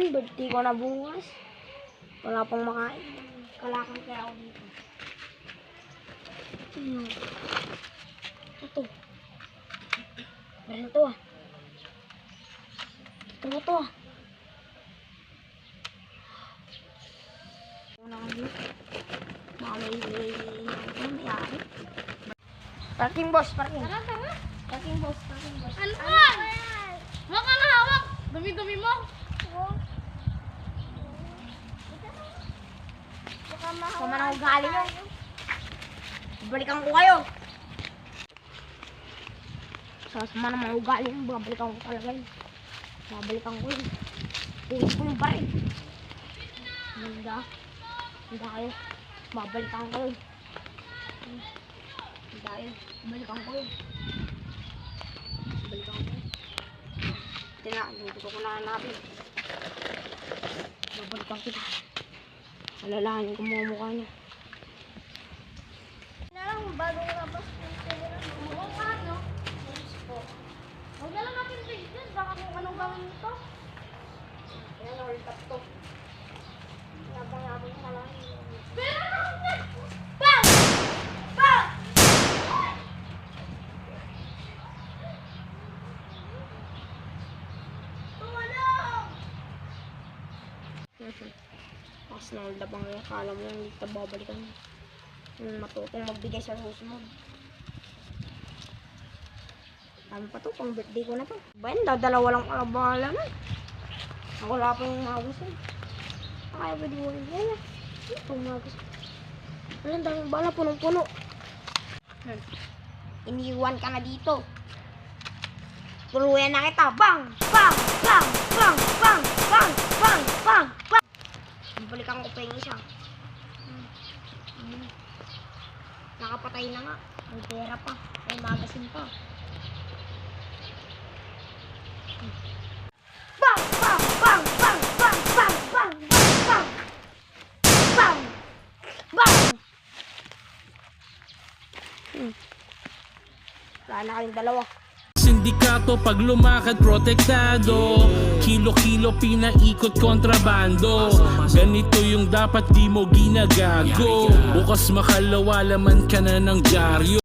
yan, birthday ko na bukas. Wala pang makain. Kalakang kaya ako dito. Ito. Meron to ah. Ito to ah. Ito na kami. Baka may ari. Parking boss, parking. Tara, tara. Parking boss, parking boss. Ano ka? Huwag ka na hawak. Dumi-dumi mo. Sama na ugali nyo. Balikan ko kayo. Sama na mga ugali nyo. Babalikan ko talaga yun. Babalikan ko yun. Pulis ko yung barin. Handa kayo. Babalikan ko yun. Handa yun. Babalikan ko yun. Babalikan ko yun. Dito ko na hanapin. Babalikan kita. Alalahanin ko mga mukha niya. Nalang bagong labas ng telegram. Oo nga, no? Yes po. Huwag na lang natin bigyan. Baka kung anong gawin nito. Ayan, hold up to. Yabang-yabang na lang. Pero naman na! Bang! Bang! Tumulong! Tapos na hold up ang akala mo yung hindi ka babalikan. Matutong magbigay sa susunod. Ano pa to? Pang birthday ko na to. Ba yun? Dalawa lang alabangan lang. Ako wala pa yung mga gusto. Kaya pwede mo rin. Yan yan. Ito mga gusto. Ang daming bala. Punong-puno. Iniwan ka na dito. Tuluyan na kita. Bang! Bang! Bang! Bang! Bang! Bang! Bang! Bang! Bang! Balikan ko pa yung isa. Nakapatay na nga. May pera pa. May magasin pa. Bang! Bang! Bang! Bang! Bang! Bang! Bang! Bang! Bang! Bang! Wala na kayong dalawa. Sindikato pag lumakad protektado, kilo-kilo pinaikot kontrabando. Ganito yung dapat di mo ginagago. Bukas makalawa laman ka na ng dyaryo.